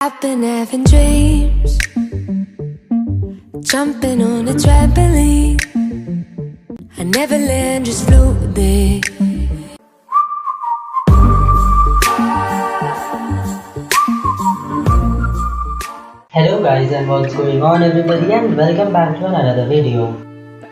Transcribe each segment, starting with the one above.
I've been having dreams, jumping on a trampoline. I never land, just float there. Hello guys, and what's going on everybody, and welcome back to another video.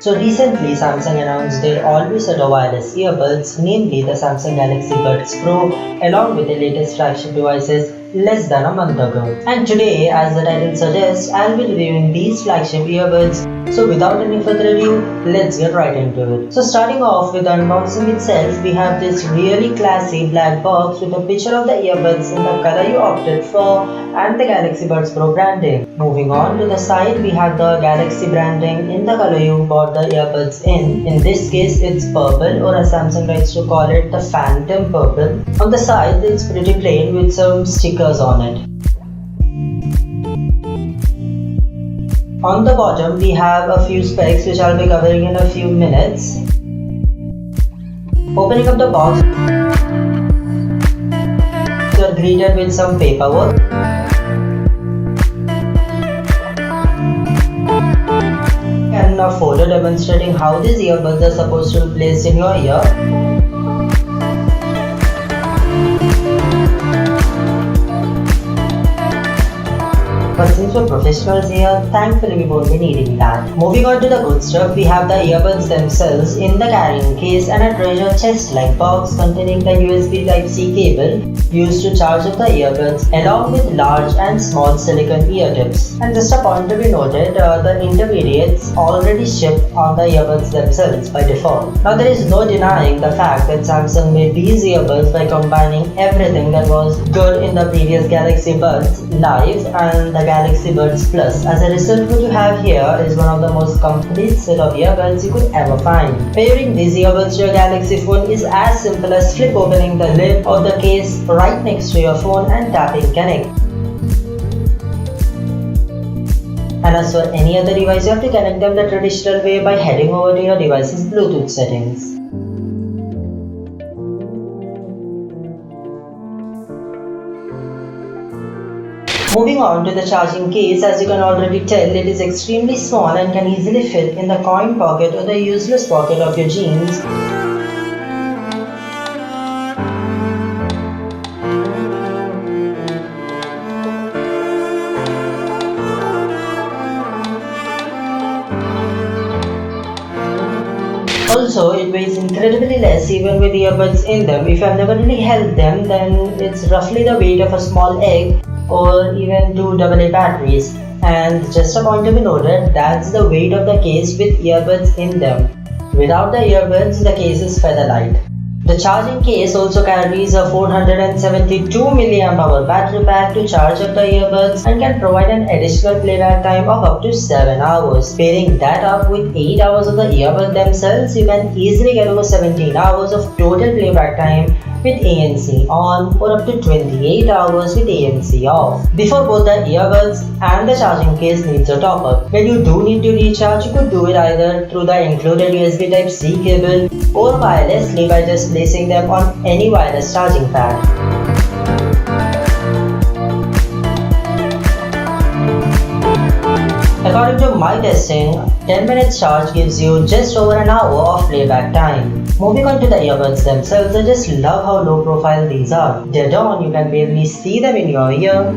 So recently Samsung announced their all-new set of wireless earbuds, namely the Samsung Galaxy Buds Pro, along with the latest flagship devices less than a month ago. And today, as the title suggests, I'll be reviewing these flagship earbuds. So without any further ado, let's get right into it. So starting off with the unboxing itself, we have this really classy black box with a picture of the earbuds in the color you opted for and the Galaxy Buds Pro branding. Moving on to the side, we have the Galaxy branding in the color you bought the earbuds in. In this case, it's purple, or as Samsung likes to call it, the Phantom Purple. On the side, it's pretty plain with some stickers on it. On the bottom, we have a few specs which I'll be covering in a few minutes. Opening up the box, you're greeted with some paperwork. And a photo demonstrating how these earbuds are supposed to be placed in your ear. But since we're professionals here, thankfully we won't be needing that. Moving on to the good stuff, we have the earbuds themselves in the carrying case and a treasure chest-like box containing the USB Type-C cable used to charge up the earbuds, along with large and small silicone ear tips. And just a point to be noted, the intermediates already ship on the earbuds themselves by default. Now there is no denying the fact that Samsung made these earbuds by combining everything that was good in the previous Galaxy Buds Live and the Galaxy Buds Plus. As a result, what you have here is one of the most complete set of earbuds you could ever find. Pairing these earbuds to your Galaxy phone is as simple as flip opening the lid of the case right next to your phone and tapping connect. And as for any other device, you have to connect them the traditional way by heading over to your device's Bluetooth settings. Moving on to the charging case, as you can already tell, it is extremely small and can easily fit in the coin pocket or the useless pocket of your jeans. Also, it weighs incredibly less even with earbuds in them. If you have never really held them, then it's roughly the weight of a small egg or even 2 AA batteries. And just a point to be noted, that's the weight of the case with earbuds in them. Without the earbuds, the case is feather light. The charging case also carries a 472 mAh battery pack to charge up the earbuds and can provide an additional playback time of up to 7 hours. Pairing that up with 8 hours of the earbuds themselves, you can easily get over 17 hours of total playback time with ANC on, or up to 28 hours with ANC off. Before both the earbuds and the charging case needs a top up. When you do need to recharge, you could do it either through the included USB Type-C cable or wirelessly by just placing them on any wireless charging pad. According to my testing, 10 minutes charge gives you just over an hour of playback time. Moving on to the earbuds themselves, I just love how low profile these are. Dead on, you can barely see them in your ear.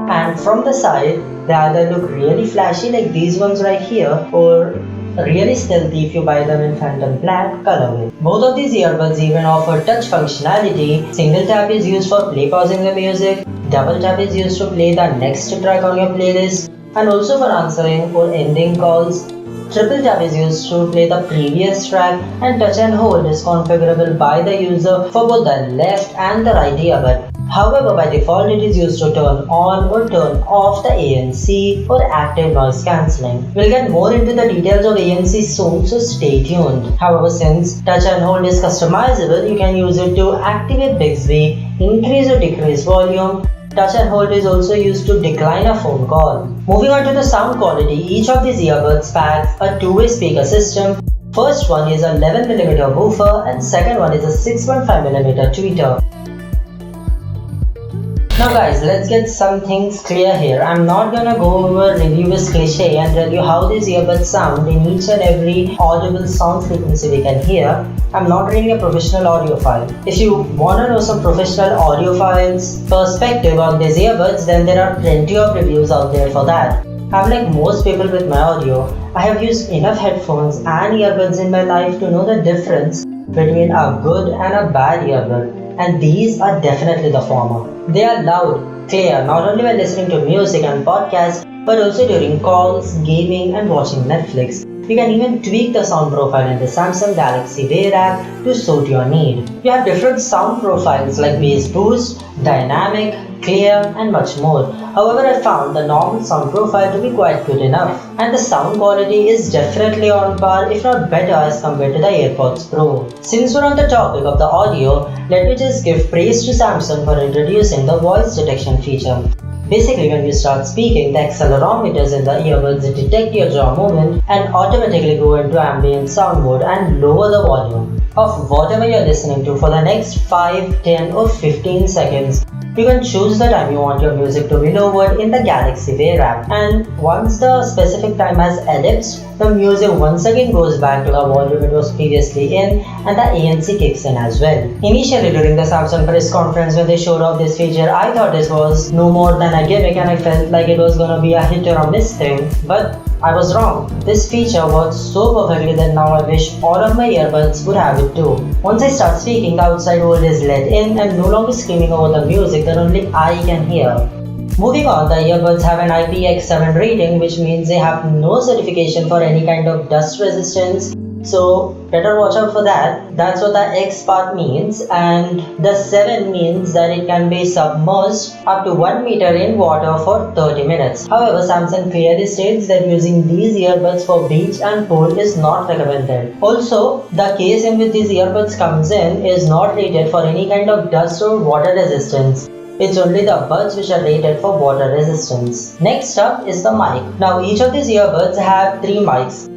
And from the side, they either look really flashy like these ones right here, or really stealthy if you buy them in Phantom Black colorway. Both of these earbuds even offer touch functionality. Single tap is used for play pausing the music, double tap is used to play the next track on your playlist, and also for answering or ending calls. Triple tap is used to play the previous track, and touch and hold is configurable by the user for both the left and the right earbud. However, by default it is used to turn on or turn off the ANC or active noise cancelling. We'll get more into the details of ANC soon, so stay tuned. However, since touch and hold is customizable, you can use it to activate Bixby, increase or decrease volume. Touch and hold is also used to decline a phone call. Moving on to the sound quality, each of these earbuds packs a two-way speaker system. First one is a 11mm woofer and second one is a 6.5mm tweeter. Now guys, let's get some things clear here. I'm not gonna go over review this cliche and tell you how these earbuds sound in each and every audible sound frequency we can hear. I'm not really a professional audiophile. If you wanna know some professional audiophiles' perspective on these earbuds, then there are plenty of reviews out there for that. I'm like most people with my audio. I have used enough headphones and earbuds in my life to know the difference between a good and a bad earbud, and these are definitely the former. They are loud, clear, not only when listening to music and podcasts, but also during calls, gaming, and watching Netflix. You can even tweak the sound profile in the Samsung Galaxy Wear app to suit your need. You have different sound profiles like bass boost, dynamic, clear, and much more. However, I found the normal sound profile to be quite good enough, and the sound quality is definitely on par, if not better, as compared to the AirPods Pro. Since we're on the topic of the audio, let me just give praise to Samsung for introducing the voice detection feature. Basically, when you start speaking, the accelerometers in the earbuds detect your jaw movement and automatically go into ambient sound mode and lower the volume of whatever you're listening to for the next 5, 10 or 15 seconds. You can choose the time you want your music to be lowered in the Galaxy Wear app, and once the specific time has elapsed, the music once again goes back to the volume it was previously in, and the ANC kicks in as well. Initially, during the Samsung press conference when they showed off this feature, I thought this was no more than a gimmick and I felt like it was gonna be a hit or a miss thing, but I was wrong. This feature works so perfectly that now I wish all of my earbuds would have it too. Once I start speaking, the outside world is let in and no longer screaming over the music that only I can hear. Moving on, the earbuds have an IPX7 rating, which means they have no certification for any kind of dust resistance. So better watch out for that. That's what the X part means, and the 7 means that it can be submerged up to 1 meter in water for 30 minutes. However, Samsung clearly states that using these earbuds for beach and pool is not recommended. Also, the case in which these earbuds comes in is not rated for any kind of dust or water resistance. It's only the buds which are rated for water resistance. Next up is the mic. Now each of these earbuds have 3 mics.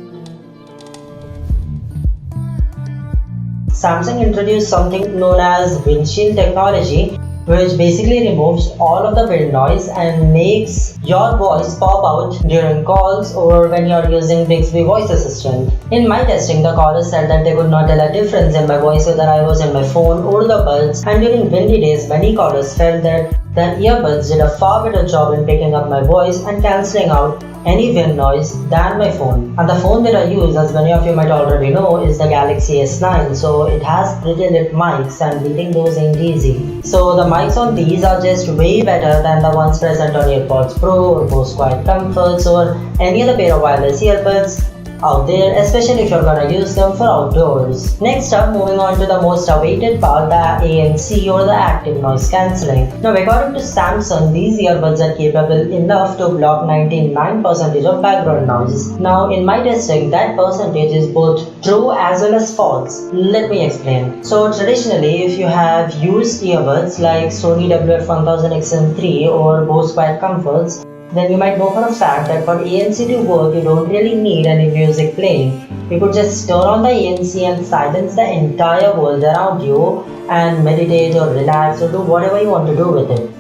Samsung introduced something known as windshield technology, which basically removes all of the wind noise and makes your voice pop out during calls or when you're using Bixby voice assistant. In my testing, the callers said that they could not tell a difference in my voice whether I was in my phone or the buds, and during windy days, many callers felt that the earbuds did a far better job in picking up my voice and cancelling out any wind noise than my phone. And the phone that I use, as many of you might already know, is the Galaxy S9, so it has pretty lit mics and beating those ain't easy. So the mics on these are just way better than the ones present on AirPods Pro or Bose Quiet Comforts or any other pair of wireless earbuds out there, especially if you're gonna use them for outdoors. Next up, moving on to the most awaited part, the ANC or the active noise cancelling. Now according to Samsung, these earbuds are capable enough to block 99% of background noise. Now in my testing, that percentage is both true as well as false. Let me explain. So traditionally, if you have used earbuds like Sony WF-1000XM3 or Bose Quiet Comforts, then you might know for a fact that for ANC to work, you don't really need any music playing. You could just turn on the ANC and silence the entire world around you and meditate or relax or do whatever you want to do with it.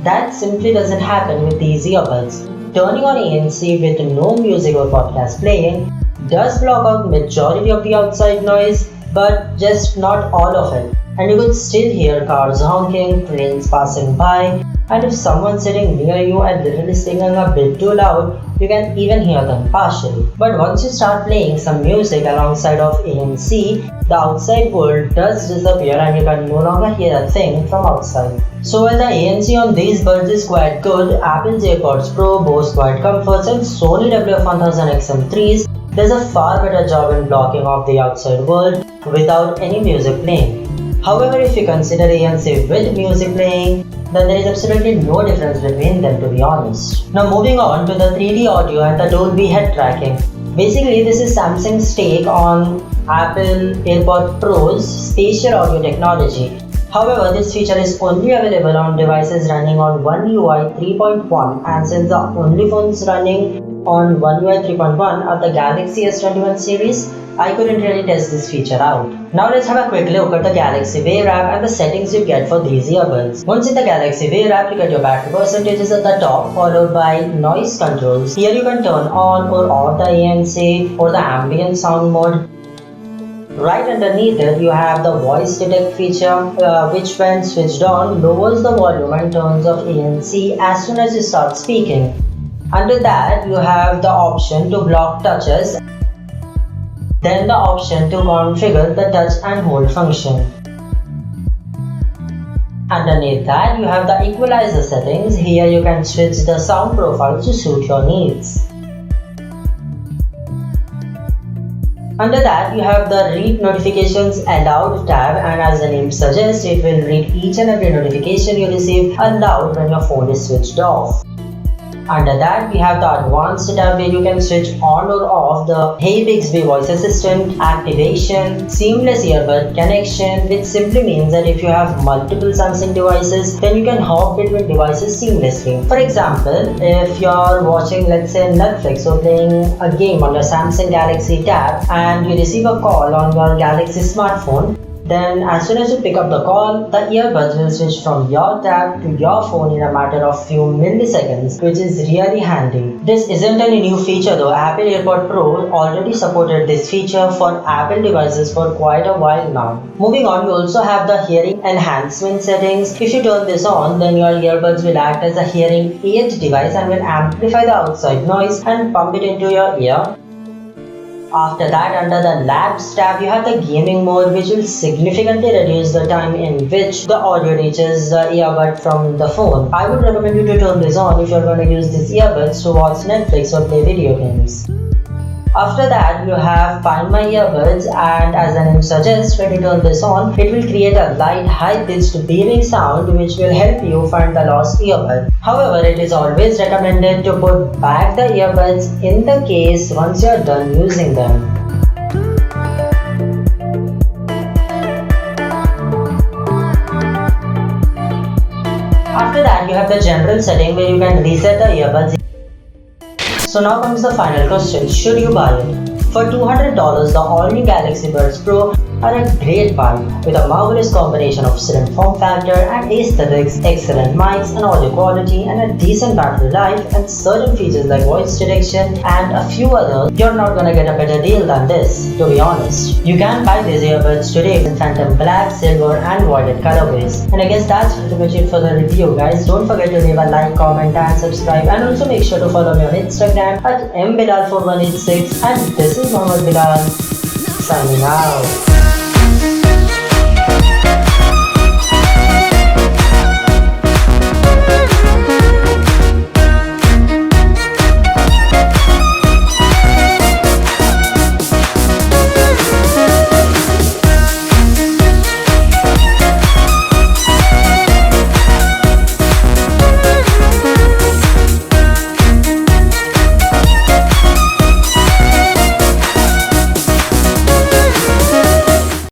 That simply doesn't happen with these earbuds. Turning on ANC with no music or podcast playing does block out majority of the outside noise, but just not all of it. And you could still hear cars honking, trains passing by, and if someone's sitting near you and literally singing a bit too loud, you can even hear them partially. But once you start playing some music alongside of ANC, the outside world does disappear and you can no longer hear a thing from outside. So while the ANC on these buds is quite good, Apple's AirPods Pro, Bose Quiet Comforts and Sony WF-1000XM3s does a far better job in blocking off the outside world without any music playing. However, if you consider ANC with music playing, then there is absolutely no difference between them, to be honest. Now moving on to the 3D audio and the Dolby head tracking. Basically, this is Samsung's take on Apple AirPods Pro's spatial audio technology. However, this feature is only available on devices running on One UI 3.1, and since the only phones running on One UI 3.1 are the Galaxy S21 series, I couldn't really test this feature out. Now let's have a quick look at the Galaxy Wear app and the settings you get for these earbuds. Once in the Galaxy Wear app, you get your battery percentages at the top, followed by noise controls. Here you can turn on or off the ANC or the ambient sound mode. Right underneath it, you have the voice detect feature, which when switched on, lowers the volume and turns off ANC as soon as you start speaking. Under that, you have the option to block touches, then the option to configure the touch and hold function. Underneath that, you have the equalizer settings. Here you can switch the sound profile to suit your needs. Under that, you have the Read Notifications Aloud tab, and as the name suggests, it will read each and every notification you receive aloud when your phone is switched off. Under that, we have the Advanced tab where you can switch on or off the Hey Bixby voice assistant, activation, seamless earbud connection, which simply means that if you have multiple Samsung devices, then you can hop between devices seamlessly. For example, if you're watching, let's say, Netflix or playing a game on your Samsung Galaxy tab and you receive a call on your Galaxy smartphone, then as soon as you pick up the call, the earbuds will switch from your tab to your phone in a matter of few milliseconds, which is really handy. This isn't any new feature though. Apple AirPod Pro already supported this feature for Apple devices for quite a while now. Moving on, you also have the hearing enhancement settings. If you turn this on, then your earbuds will act as a hearing aid device and will amplify the outside noise and pump it into your ear. After that, under the Labs tab, you have the gaming mode, which will significantly reduce the time in which the audio reaches the earbud from the phone. I would recommend you to turn this on if you're going to use these earbuds to watch Netflix or play video games. After that, you have Find My Earbuds, and as the name suggests, when you turn this on, it will create a light, high-pitched beeping sound which will help you find the lost earbud. However, it is always recommended to put back the earbuds in the case once you are done using them. After that, you have the general setting where you can reset the earbuds. So now comes the final question, should you buy it? For $200, the all-new Galaxy Buds Pro are a great buy with a marvelous combination of slim form factor and aesthetics, excellent mics and audio quality, and a decent battery life and certain features like voice detection and a few others. You're not gonna get a better deal than this, to be honest. You can buy these earbuds today in Phantom Black, Silver and Violet colorways. And I guess that's pretty much it for the review, guys. Don't forget to leave a like, comment and subscribe, and also make sure to follow me on Instagram at mbilal4186, and this is Mohammed Bilal signing out.